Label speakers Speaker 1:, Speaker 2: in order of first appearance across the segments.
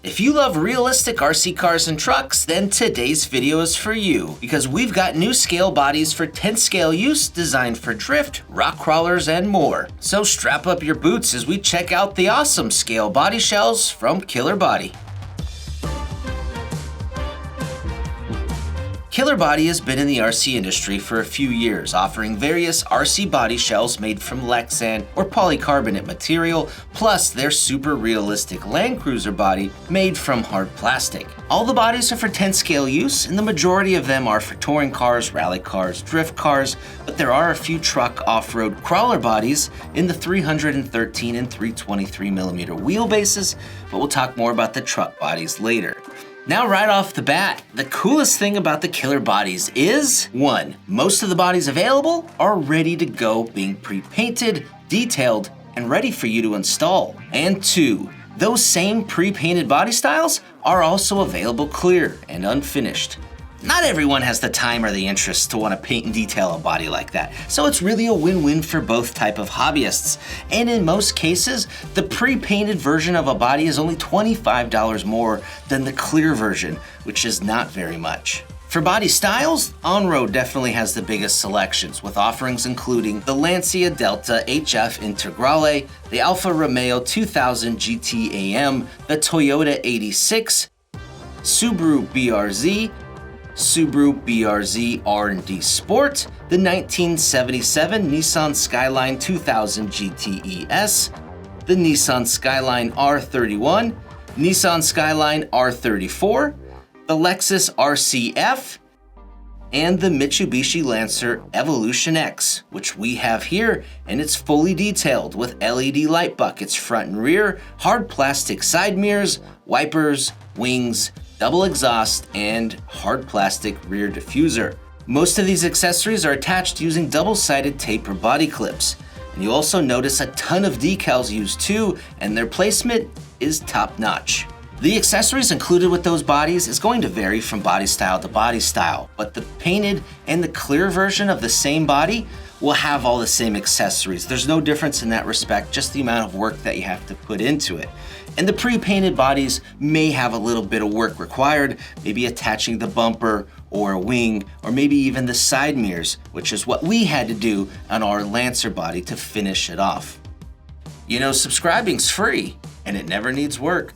Speaker 1: If you love realistic RC cars and trucks, then today's video is for you, because we've got new scale bodies for 10th scale use designed for drift, rock crawlers, and more. So strap up your boots as we check out the awesome scale body shells from Killerbody. Killerbody has been in the RC industry for a few years, offering various RC body shells made from Lexan or polycarbonate material, plus their super realistic Land Cruiser body made from hard plastic. All the bodies are for 10th scale use, and the majority of them are for touring cars, rally cars, drift cars, but there are a few truck off-road crawler bodies in the 313 and 323mm wheelbases, but we'll talk more about the truck bodies later. Now, right off the bat, the coolest thing about the Killerbodies is, 1. Most of the bodies available are ready to go, being pre-painted, detailed, and ready for you to install. And 2. Those same pre-painted body styles are also available clear and unfinished. Not everyone has the time or the interest to want to paint and detail a body like that, so it's really a win-win for both type of hobbyists. And in most cases, the pre-painted version of a body is only $25 more than the clear version, which is not very much. For body styles, On-Road definitely has the biggest selections, with offerings including the Lancia Delta HF Integrale, the Alfa Romeo 2000 GT AM, the Toyota 86, Subaru BRZ, Subaru BRZ R&D Sport, the 1977 Nissan Skyline 2000 GTES, the Nissan Skyline R31, Nissan Skyline R34, the Lexus RCF, and the Mitsubishi Lancer Evolution X, which we have here, and it's fully detailed with LED light buckets front and rear, hard plastic side mirrors, wipers, wings, double exhaust, and hard plastic rear diffuser. Most of these accessories are attached using double-sided tape or body clips. And you also notice a ton of decals used too, and their placement is top-notch. The accessories included with those bodies is going to vary from body style to body style, but the painted and the clear version of the same body will have all the same accessories. There's no difference in that respect, just the amount of work that you have to put into it. And the pre-painted bodies may have a little bit of work required, maybe attaching the bumper or a wing, or maybe even the side mirrors, which is what we had to do on our Lancer body to finish it off. You know, subscribing's free, and it never needs work.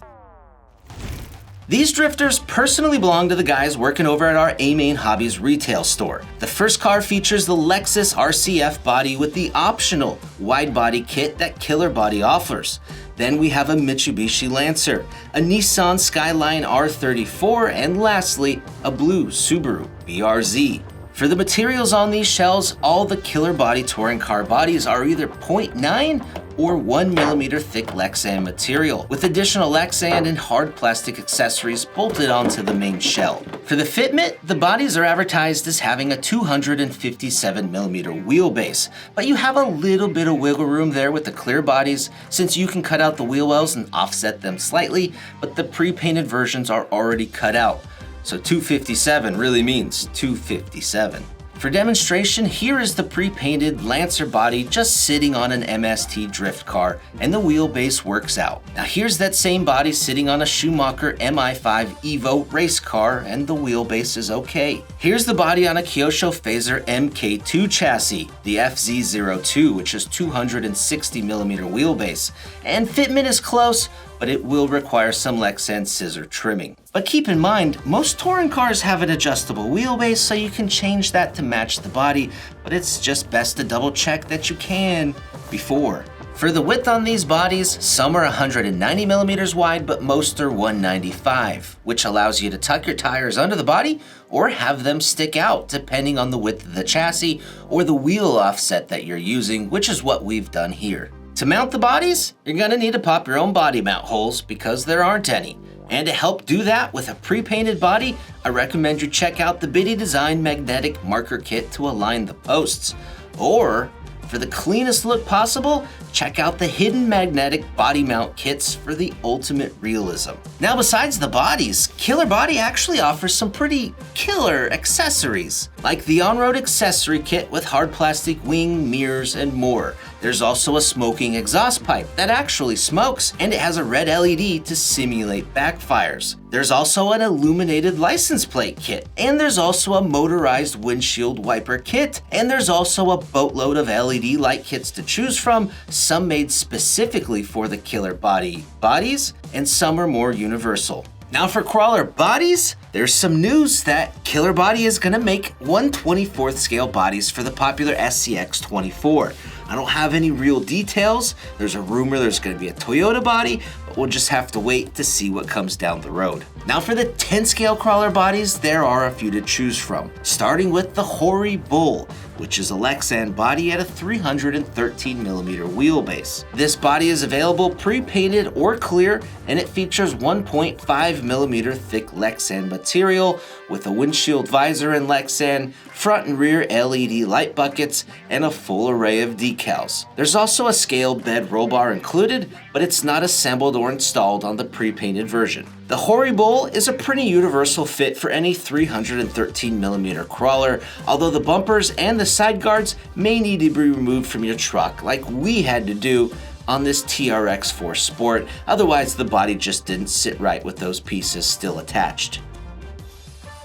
Speaker 1: These drifters personally belong to the guys working over at our AMain Hobbies retail store. The first car features the Lexus RCF body with the optional wide body kit that Killerbody offers. Then we have a Mitsubishi Lancer, a Nissan Skyline R34, and lastly, a blue Subaru BRZ. For the materials on these shells, all the Killerbody touring car bodies are either 0.9 or 1mm thick Lexan material, with additional Lexan and hard plastic accessories bolted onto the main shell. For the fitment, the bodies are advertised as having a 257mm wheelbase, but you have a little bit of wiggle room there with the clear bodies, since you can cut out the wheel wells and offset them slightly, but the pre-painted versions are already cut out. So 257 really means 257. For demonstration, here is the pre-painted Lancer body just sitting on an MST drift car, and the wheelbase works out. Now here's that same body sitting on a Schumacher Mi5 Evo race car, and the wheelbase is okay. Here's the body on a Kyosho Phaser MK2 chassis, the FZ02, which is 260mm wheelbase, and fitment is close, but it will require some Lexan scissor trimming. But keep in mind, most touring cars have an adjustable wheelbase, so you can change that to match the body, but it's just best to double check that you can before. For the width on these bodies, some are 190mm wide, but most are 195, which allows you to tuck your tires under the body or have them stick out depending on the width of the chassis or the wheel offset that you're using, which is what we've done here. To mount the bodies, you're gonna need to pop your own body mount holes because there aren't any. And to help do that with a pre-painted body, I recommend you check out the Biddy Design magnetic marker kit to align the posts. Or, for the cleanest look possible, check out the hidden magnetic body mount kits for the ultimate realism. Now, besides the bodies, Killerbody actually offers some pretty killer accessories, like the on-road accessory kit with hard plastic wing, mirrors, and more. There's also a smoking exhaust pipe that actually smokes, and it has a red LED to simulate backfires. There's also an illuminated license plate kit, and there's also a motorized windshield wiper kit, and there's also a boatload of LED light kits to choose from, some made specifically for the Killerbody bodies, and some are more universal. Now for crawler bodies, there's some news that Killerbody is going to make 1/24th scale bodies for the popular SCX-24. I don't have any real details. There's a rumor there's going to be a Toyota body, but we'll just have to wait to see what comes down the road. Now for the 10 scale crawler bodies, there are a few to choose from, starting with the Hoary Bull, which is a Lexan body at a 313mm wheelbase. This body is available pre-painted or clear, and it features 1.5mm thick Lexan material with a windshield visor in Lexan, front and rear LED light buckets, and a full array of decals. There's also a scaled bed roll bar included, but it's not assembled or installed on the pre-painted version. The Hoary Bull is a pretty universal fit for any 313mm crawler, although the bumpers and the side guards may need to be removed from your truck like we had to do on this TRX4 Sport, otherwise the body just didn't sit right with those pieces still attached.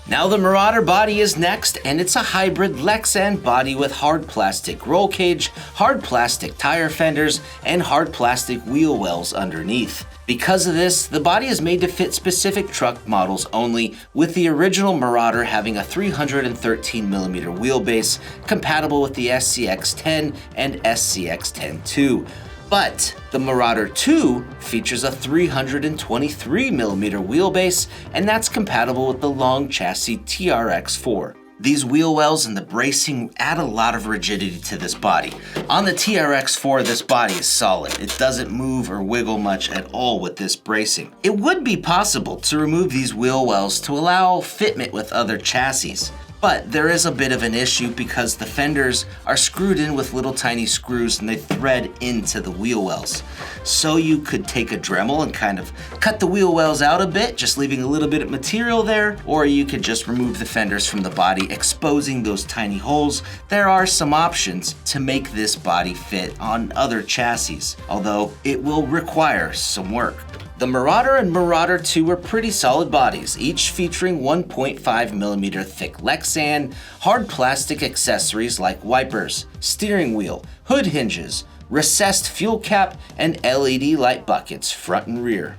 Speaker 1: Now the Marauder body is next, and it's a hybrid Lexan body with hard plastic roll cage, hard plastic tire fenders, and hard plastic wheel wells underneath. Because of this, the body is made to fit specific truck models only, with the original Marauder having a 313mm wheelbase compatible with the SCX-10 and SCX-10-2. But the Marauder 2 features a 323mm wheelbase, and that's compatible with the long chassis TRX4. These wheel wells and the bracing add a lot of rigidity to this body. On the TRX4, this body is solid. It doesn't move or wiggle much at all with this bracing. It would be possible to remove these wheel wells to allow fitment with other chassis. But there is a bit of an issue because the fenders are screwed in with little tiny screws and they thread into the wheel wells. So you could take a Dremel and kind of cut the wheel wells out a bit, just leaving a little bit of material there, or you could just remove the fenders from the body, exposing those tiny holes. There are some options to make this body fit on other chassis, although it will require some work. The Marauder and Marauder 2 are pretty solid bodies, each featuring 1.5mm thick Lexan, hard plastic accessories like wipers, steering wheel, hood hinges, recessed fuel cap, and LED light buckets front and rear.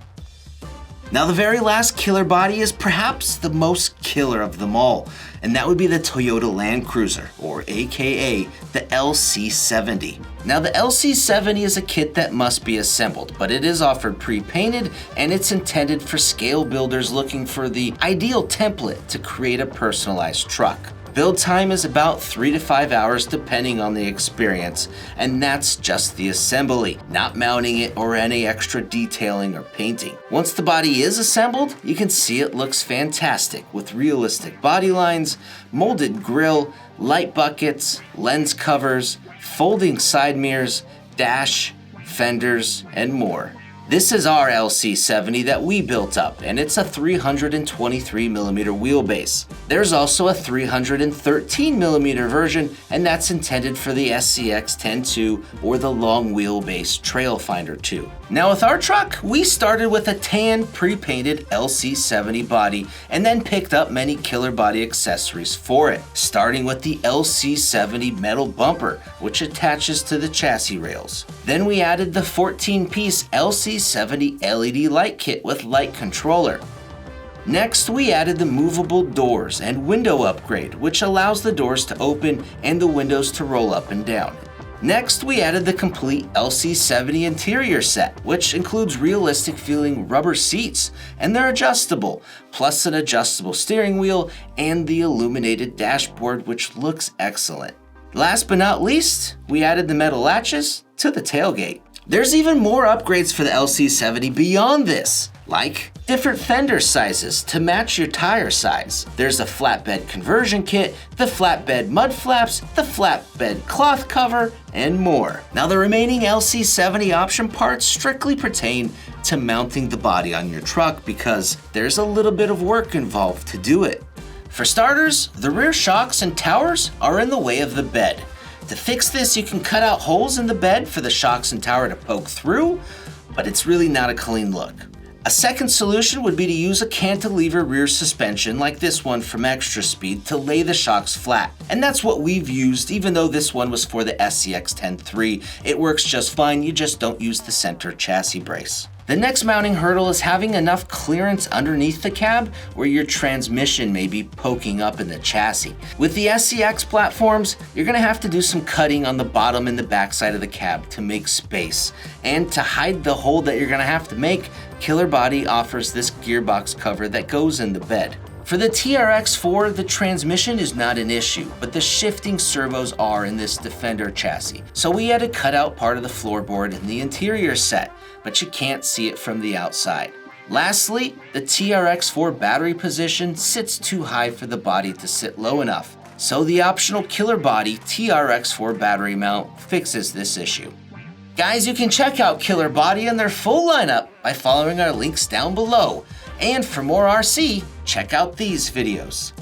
Speaker 1: Now the very last Killerbody is perhaps the most killer of them all, and that would be the Toyota Land Cruiser, or aka the LC70. Now the LC70 is a kit that must be assembled, but it is offered pre-painted, and it's intended for scale builders looking for the ideal template to create a personalized truck. Build time is about 3 to 5 hours depending on the experience, and that's just the assembly, not mounting it or any extra detailing or painting. Once the body is assembled, you can see it looks fantastic with realistic body lines, molded grille, light buckets, lens covers, folding side mirrors, dash, fenders, and more. This is our LC70 that we built up, and it's a 323mm wheelbase. There's also a 313mm version, and that's intended for the SCX-10-2 or the long wheelbase Trailfinder 2. Now with our truck, we started with a tan pre-painted LC70 body and then picked up many Killerbody accessories for it, starting with the LC70 metal bumper, which attaches to the chassis rails. Then we added the 14-piece LC70 LED light kit with light controller. Next, we added the movable doors and window upgrade, which allows the doors to open and the windows to roll up and down. Next, we added the complete LC70 interior set, which includes realistic feeling rubber seats, and they're adjustable, plus an adjustable steering wheel and the illuminated dashboard, which looks excellent. Last but not least, we added the metal latches to the tailgate. There's even more upgrades for the LC70 beyond this, like different fender sizes to match your tire size. There's a flatbed conversion kit, the flatbed mud flaps, the flatbed cloth cover, and more. Now the remaining LC70 option parts strictly pertain to mounting the body on your truck because there's a little bit of work involved to do it. For starters, the rear shocks and towers are in the way of the bed. To fix this, you can cut out holes in the bed for the shocks and tower to poke through, but it's really not a clean look. A second solution would be to use a cantilever rear suspension like this one from Extra Speed to lay the shocks flat. And that's what we've used, even though this one was for the SCX-10 III. It works just fine, you just don't use the center chassis brace. The next mounting hurdle is having enough clearance underneath the cab where your transmission may be poking up in the chassis. With the SCX platforms, you're going to have to do some cutting on the bottom and the backside of the cab to make space. And to hide the hole that you're going to have to make, Killerbody offers this gearbox cover that goes in the bed. For the TRX4, the transmission is not an issue, but the shifting servos are in this Defender chassis. So we had to cut out part of the floorboard in the interior set, but you can't see it from the outside. Lastly, the TRX4 battery position sits too high for the body to sit low enough. So the optional Killerbody TRX4 battery mount fixes this issue. Guys, you can check out Killerbody and their full lineup by following our links down below. And for more RC, check out these videos.